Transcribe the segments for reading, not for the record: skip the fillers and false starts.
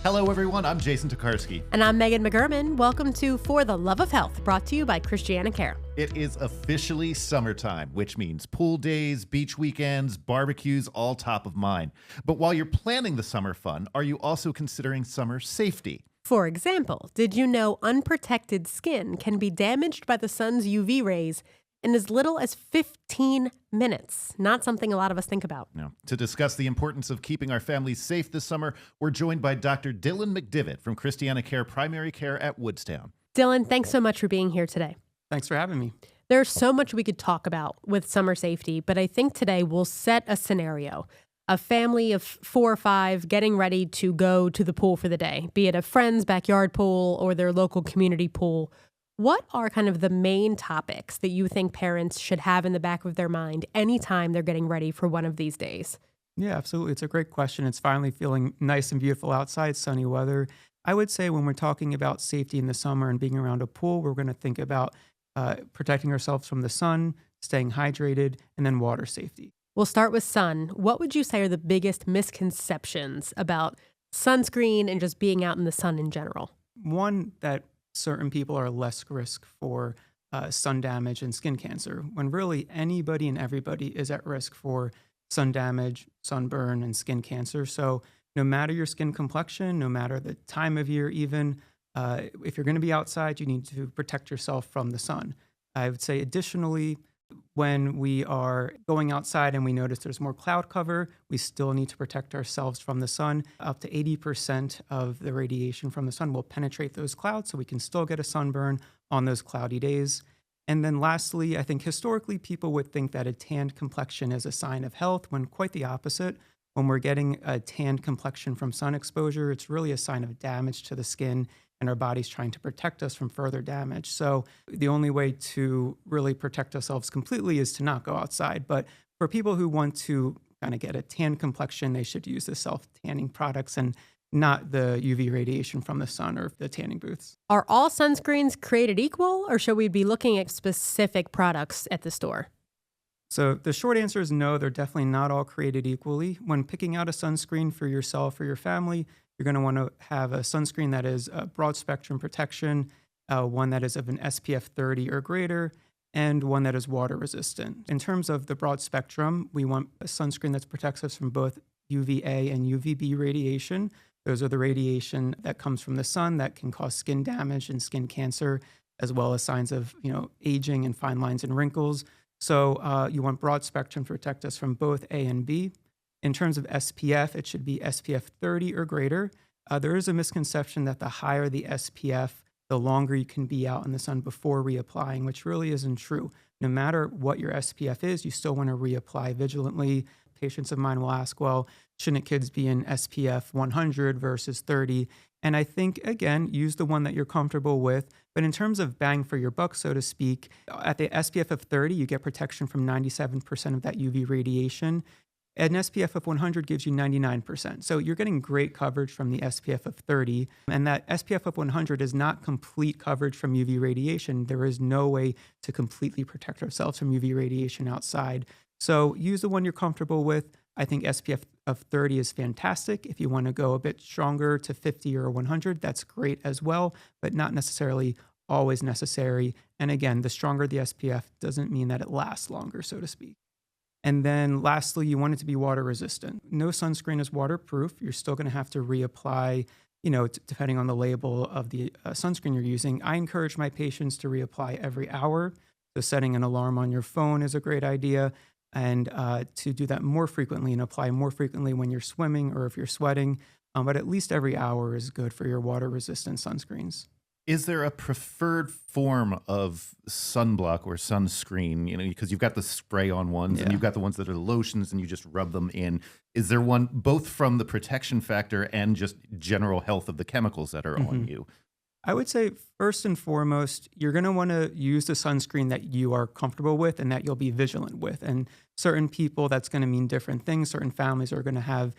Hello, everyone. I'm Jason Tokarski. And I'm Megan McGurman. Welcome to For the Love of Health, brought to you by ChristianaCare. It is officially summertime, which means pool days, beach weekends, barbecues, all top of mind. But while you're planning the summer fun, are you also considering summer safety? For example, did you know unprotected skin can be damaged by the sun's UV rays in as little as 15 minutes? Not something a lot of us think about. No. To discuss the importance of keeping our families safe this summer, we're joined by Dr. Dylan McDivitt from ChristianaCare Primary Care at Woodstown. Dylan, thanks so much for being here today. Thanks for having me. There's so much we could talk about with summer safety, but I think today we'll set a scenario. A family of 4 or 5 getting ready to go to the pool for the day, be it a friend's backyard pool or their local community pool. What are kind of the main topics that you think parents should have in the back of their mind anytime they're getting ready for one of these days? Yeah, absolutely. It's a great question. It's finally feeling nice and beautiful outside, sunny weather. I would say when we're talking about safety in the summer and being around a pool, we're going to think about protecting ourselves from the sun, staying hydrated, and then water safety. We'll start with sun. What would you say are the biggest misconceptions about sunscreen and just being out in the sun in general? One, that certain people are less risk for sun damage and skin cancer, when really anybody and everybody is at risk for sun damage, sunburn, and skin cancer. So no matter your skin complexion, no matter the time of year even, if you're going to be outside, you need to protect yourself from the sun. I would say additionally, when we are going outside and we notice there's more cloud cover, we still need to protect ourselves from the sun. Up to 80% of the radiation from the sun will penetrate those clouds, so we can still get a sunburn on those cloudy days. And then lastly, I think historically people would think that a tanned complexion is a sign of health, when quite the opposite. When we're getting a tanned complexion from sun exposure, it's really a sign of damage to the skin, and our body's trying to protect us from further damage. So the only way to really protect ourselves completely is to not go outside. But for people who want to kind of get a tan complexion, they should use the self-tanning products and not the UV radiation from the sun or the tanning booths. Are all sunscreens created equal, or should we be looking at specific products at the store? So the short answer is no, they're definitely not all created equally. When picking out a sunscreen for yourself or your family, you're going to want to have a sunscreen that is a broad spectrum protection, one that is of an SPF 30 or greater, and one that is water resistant. In terms of the broad spectrum, we want a sunscreen that protects us from both UVA and UVB radiation. Those are the radiation that comes from the sun that can cause skin damage and skin cancer, as well as signs of aging and fine lines and wrinkles. So you want broad spectrum to protect us from both A and B. In terms of SPF, it should be SPF 30 or greater. There is a misconception that the higher the SPF, the longer you can be out in the sun before reapplying, which really isn't true. No matter what your SPF is, you still want to reapply vigilantly. Patients of mine will ask, well, shouldn't kids be in SPF 100 versus 30? And I think, again, use the one that you're comfortable with. But in terms of bang for your buck, so to speak, at the SPF of 30, you get protection from 97% of that UV radiation. An SPF of 100 gives you 99%. So you're getting great coverage from the SPF of 30. And that SPF of 100 is not complete coverage from UV radiation. There is no way to completely protect ourselves from UV radiation outside. So use the one you're comfortable with. I think SPF of 30 is fantastic. If you want to go a bit stronger to 50 or 100, that's great as well, but not necessarily always necessary. And again, the stronger the SPF doesn't mean that it lasts longer, so to speak. And then lastly, you want it to be water resistant. No sunscreen is waterproof. You're still going to have to reapply, depending on the label of the sunscreen you're using. I encourage my patients to reapply every hour. So setting an alarm on your phone is a great idea. And to do that more frequently and apply more frequently when you're swimming or if you're sweating. But at least every hour is good for your water resistant sunscreens. Is there a preferred form of sunblock or sunscreen? Because you've got the spray-on ones and you've got the ones that are lotions and you just rub them in. Is there one both from the protection factor and just general health of the chemicals that are on you? I would say first and foremost, you're going to want to use the sunscreen that you are comfortable with and that you'll be vigilant with. And certain people, that's going to mean different things. Certain families are going to have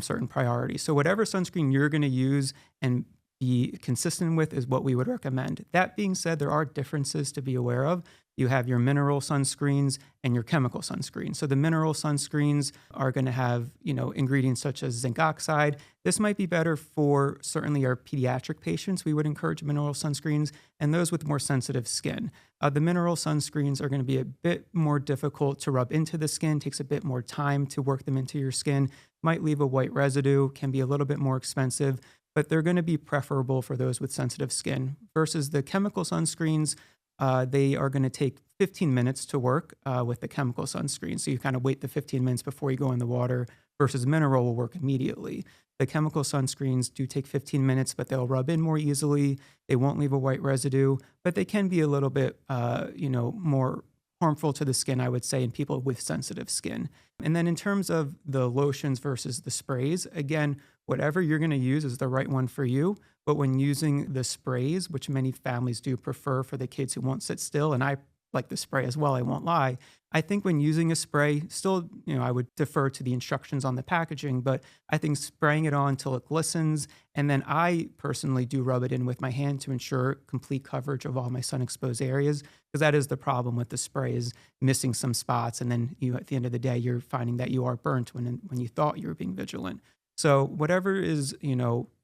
certain priorities. So whatever sunscreen you're going to use and be consistent with is what we would recommend. That being said, there are differences to be aware of. You have your mineral sunscreens and your chemical sunscreens. So the mineral sunscreens are going to have, ingredients such as zinc oxide. This might be better for certainly our pediatric patients. We would encourage mineral sunscreens, and those with more sensitive skin. The mineral sunscreens are going to be a bit more difficult to rub into the skin, takes a bit more time to work them into your skin, might leave a white residue, can be a little bit more expensive, but they're going to be preferable for those with sensitive skin versus the chemical sunscreens. They are going to take 15 minutes to work with the chemical sunscreen. So you kind of wait the 15 minutes before you go in the water versus mineral will work immediately. The chemical sunscreens do take 15 minutes, but they'll rub in more easily. They won't leave a white residue, but they can be a little bit, more harmful to the skin, I would say, in people with sensitive skin. And then in terms of the lotions versus the sprays, again, whatever you're going to use is the right one for you. But when using the sprays, which many families do prefer for the kids who won't sit still, and I like the spray as well, I won't lie. I think when using a spray, still, I would defer to the instructions on the packaging, but I think spraying it on till it glistens, and then I personally do rub it in with my hand to ensure complete coverage of all my sun-exposed areas, because that is the problem with the spray, is missing some spots, and then at the end of the day, you're finding that you are burnt when you thought you were being vigilant. So whatever is,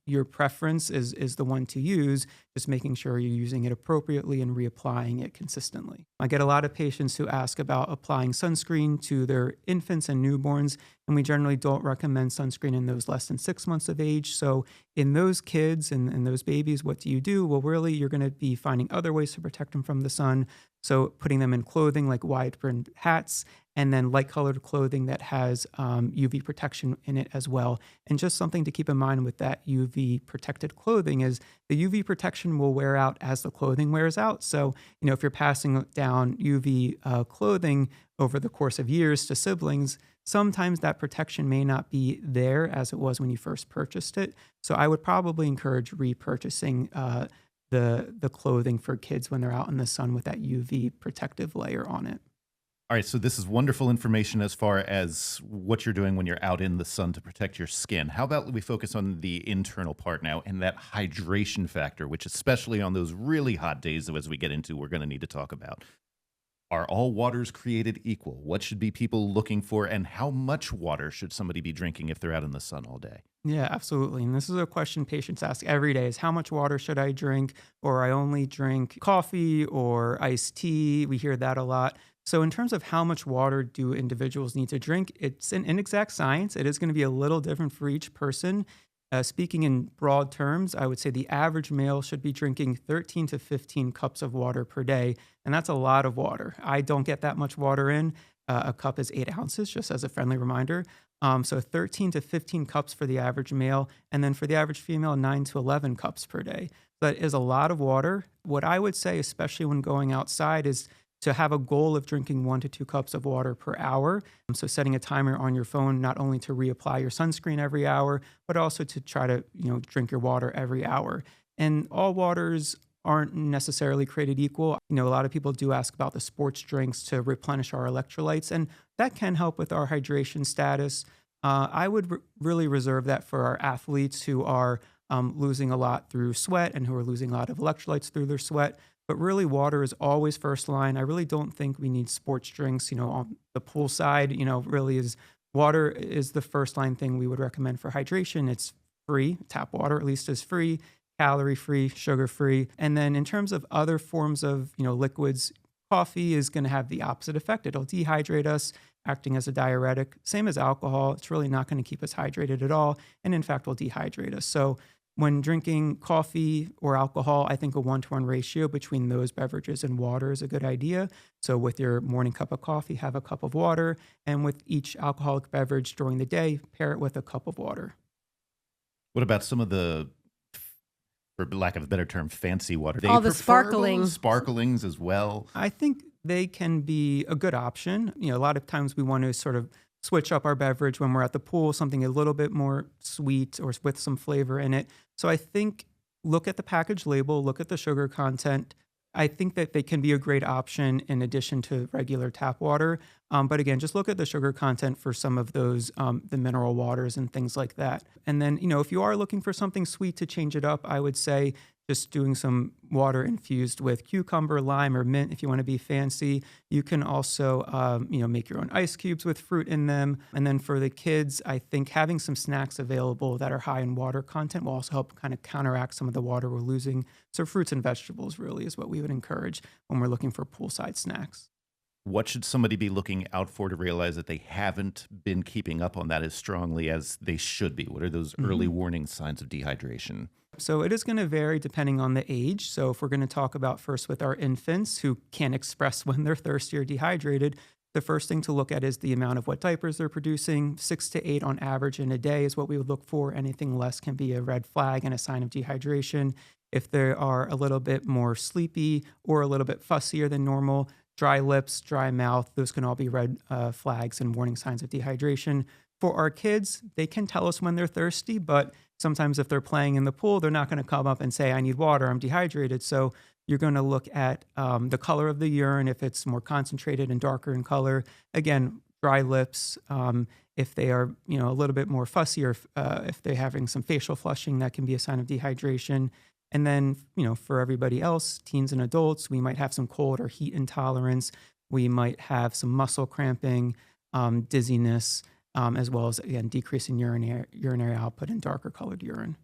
your preference is the one to use, just making sure you're using it appropriately and reapplying it consistently. I get a lot of patients who ask about applying sunscreen to their infants and newborns, and we generally don't recommend sunscreen in those less than 6 months of age. So in those kids and those babies, what do you do? Well, really, you're going to be finding other ways to protect them from the sun. So putting them in clothing like wide-brimmed hats, and then light-colored clothing that has UV protection in it as well. And just something to keep in mind with that UV-protected clothing is the UV protection will wear out as the clothing wears out. So, if you're passing down UV clothing over the course of years to siblings, sometimes that protection may not be there as it was when you first purchased it. So I would probably encourage repurchasing the clothing for kids when they're out in the sun with that UV protective layer on it. All right, so this is wonderful information as far as what you're doing when you're out in the sun to protect your skin. How about we focus on the internal part now and that hydration factor, which especially on those really hot days as we get into, we're going to need to talk about. Are all waters created equal? What should be people looking for, and how much water should somebody be drinking if they're out in the sun all day? Yeah, absolutely. And this is a question patients ask every day is how much water should I drink? Or I only drink coffee or iced tea. We hear that a lot. So in terms of how much water do individuals need to drink, it's an inexact science. It is going to be a little different for each person. Speaking in broad terms, I would say the average male should be drinking 13 to 15 cups of water per day, and that's a lot of water. I don't get that much water in. A cup is 8 ounces, just as a friendly reminder. So 13 to 15 cups for the average male, and then for the average female, 9 to 11 cups per day. That is a lot of water. What I would say, especially when going outside, is to have a goal of drinking 1 to 2 cups of water per hour. So setting a timer on your phone, not only to reapply your sunscreen every hour, but also to try to, drink your water every hour. And all waters aren't necessarily created equal. A lot of people do ask about the sports drinks to replenish our electrolytes, and that can help with our hydration status. I would really reserve that for our athletes who are losing a lot through sweat and who are losing a lot of electrolytes through their sweat. But really, water is always first line. I really don't think we need sports drinks. On the pool side, really is water is the first line thing we would recommend for hydration. It's free. Tap water at least is free, calorie free, sugar free. And then in terms of other forms of, liquids, coffee is going to have the opposite effect. It'll dehydrate us, acting as a diuretic. Same as alcohol. It's really not going to keep us hydrated at all. And in fact, will dehydrate us. So when drinking coffee or alcohol, I think a 1-to-1 ratio between those beverages and water is a good idea. So with your morning cup of coffee, have a cup of water. And with each alcoholic beverage during the day, pair it with a cup of water. What about some of the, for lack of a better term, fancy water? All the sparkling. Sparklings as well. I think they can be a good option. A lot of times we want to sort of switch up our beverage when we're at the pool, something a little bit more sweet or with some flavor in it. So I think look at the package label, look at the sugar content. I think that they can be a great option in addition to regular tap water. But again, just look at the sugar content for some of those, the mineral waters and things like that. And then, if you are looking for something sweet to change it up, I would say just doing some water infused with cucumber, lime, or mint if you want to be fancy. You can also, make your own ice cubes with fruit in them. And then for the kids, I think having some snacks available that are high in water content will also help kind of counteract some of the water we're losing. So fruits and vegetables really is what we would encourage when we're looking for poolside snacks. What should somebody be looking out for to realize that they haven't been keeping up on that as strongly as they should be? What are those early warning signs of dehydration? So it is going to vary depending on the age. So if we're going to talk about first with our infants who can't express when they're thirsty or dehydrated, the first thing to look at is the amount of wet diapers they're producing. 6 to 8 on average in a day is what we would look for. Anything less can be a red flag and a sign of dehydration. If they are a little bit more sleepy or a little bit fussier than normal, dry lips, dry mouth, those can all be red flags and warning signs of dehydration. For our kids, they can tell us when they're thirsty, but sometimes if they're playing in the pool, they're not going to come up and say, I need water, I'm dehydrated. So you're going to look at the color of the urine, if it's more concentrated and darker in color. Again, dry lips. If they are, a little bit more fussy, or if they're having some facial flushing, that can be a sign of dehydration. And then, for everybody else, teens and adults, we might have some cold or heat intolerance. We might have some muscle cramping, dizziness, as well as, again, decreasing urinary output and darker colored urine.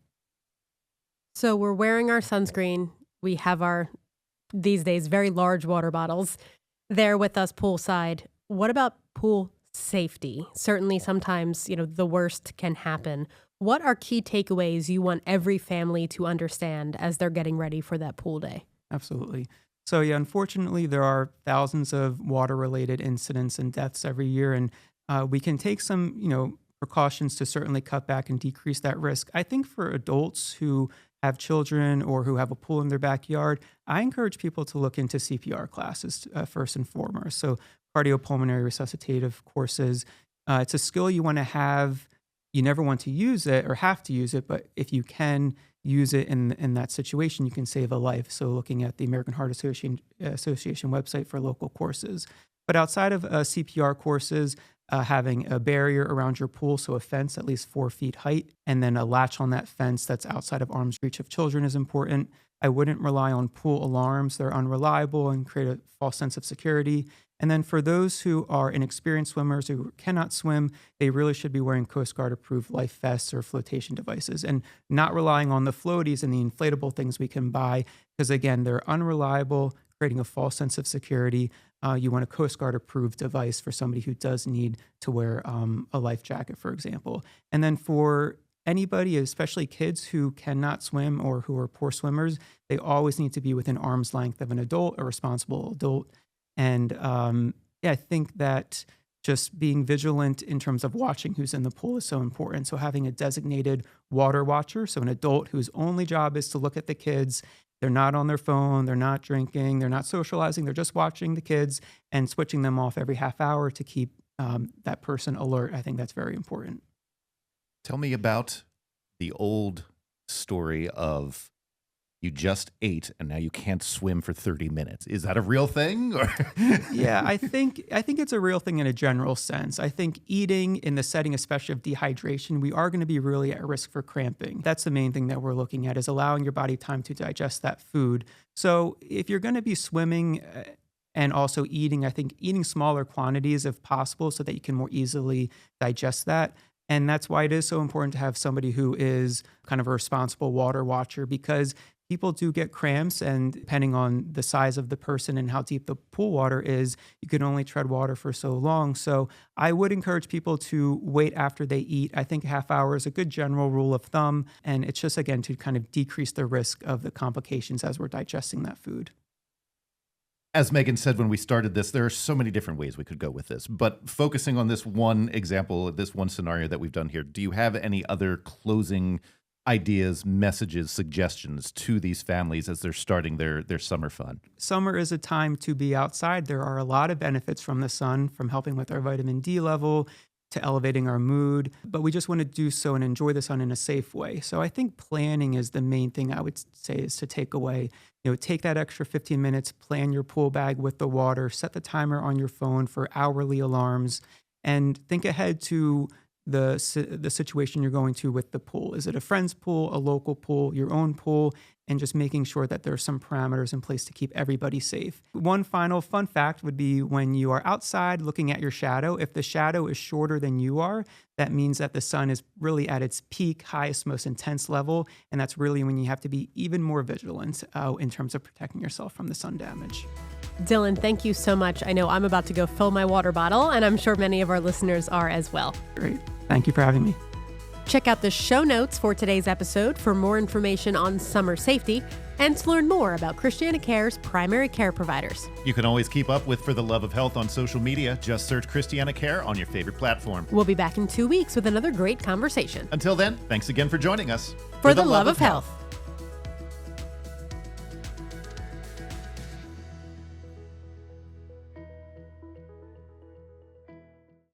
So we're wearing our sunscreen. We have our, these days, very large water bottles there with us poolside. What about pool safety? Certainly sometimes, the worst can happen. What are key takeaways you want every family to understand as they're getting ready for that pool day? Absolutely. So yeah, unfortunately, there are thousands of water-related incidents and deaths every year, and we can take some, precautions to certainly cut back and decrease that risk. I think for adults who have children or who have a pool in their backyard, I encourage people to look into CPR classes first and foremost. So cardiopulmonary resuscitative courses. It's a skill you want to have. You never want to use it or have to use it, but if you can use it in that situation, you can save a life. So looking at the American Heart Association website for local courses. But outside of CPR courses, having a barrier around your pool, so a fence at least 4 feet height, and then a latch on that fence that's outside of arm's reach of children is important. I wouldn't rely on pool alarms. They're unreliable and create a false sense of security. And then for those who are inexperienced swimmers who cannot swim, they really should be wearing Coast Guard approved life vests or flotation devices and not relying on the floaties and the inflatable things we can buy, because again, they're unreliable, creating a false sense of security. You want a Coast Guard approved device for somebody who does need to wear a life jacket, for example. And then for anybody, especially kids who cannot swim or who are poor swimmers, they always need to be within arm's length of an adult, a responsible adult. And I think that just being vigilant in terms of watching who's in the pool is so important. So having a designated water watcher, so an adult whose only job is to look at the kids. They're not on their phone, they're not drinking, they're not socializing, they're just watching the kids and switching them off every half hour to keep that person alert. I think that's very important. Tell me about the old story of you just ate and now you can't swim for 30 minutes. Is that a real thing? Or? Yeah, I think it's a real thing in a general sense. I think eating in the setting, especially of dehydration, we are going to be really at risk for cramping. That's the main thing that we're looking at, is allowing your body time to digest that food. So if you're going to be swimming and also eating, I think eating smaller quantities if possible so that you can more easily digest that. And that's why it is so important to have somebody who is kind of a responsible water watcher, because people do get cramps, and depending on the size of the person and how deep the pool water is, you can only tread water for so long. So I would encourage people to wait after they eat. I think a half hour is a good general rule of thumb. And it's just, again, to kind of decrease the risk of the complications as we're digesting that food. As Megan said when we started this, there are so many different ways we could go with this. But focusing on this one example, this one scenario that we've done here, do you have any other closing ideas, messages, suggestions to these families as they're starting their summer fun? Summer is a time to be outside. There are a lot of benefits from the sun, from helping with our vitamin D level to elevating our mood, but we just want to do so and enjoy the sun in a safe way. So I think planning is the main thing I would say is to take away. Take that extra 15 minutes, plan your pool bag with the water, set the timer on your phone for hourly alarms, and think ahead to the situation you're going to with the pool. Is it a friend's pool, a local pool, your own pool? And just making sure that there are some parameters in place to keep everybody safe. One final fun fact would be when you are outside looking at your shadow, if the shadow is shorter than you are, that means that the sun is really at its peak, highest, most intense level. And that's really when you have to be even more vigilant in terms of protecting yourself from the sun damage. Dylan, thank you so much. I know I'm about to go fill my water bottle, and I'm sure many of our listeners are as well. Great. Thank you for having me. Check out the show notes for today's episode for more information on summer safety and to learn more about ChristianaCare's primary care providers. You can always keep up with For the Love of Health on social media. Just search ChristianaCare on your favorite platform. We'll be back in 2 weeks with another great conversation. Until then, thanks again for joining us. For the love of health.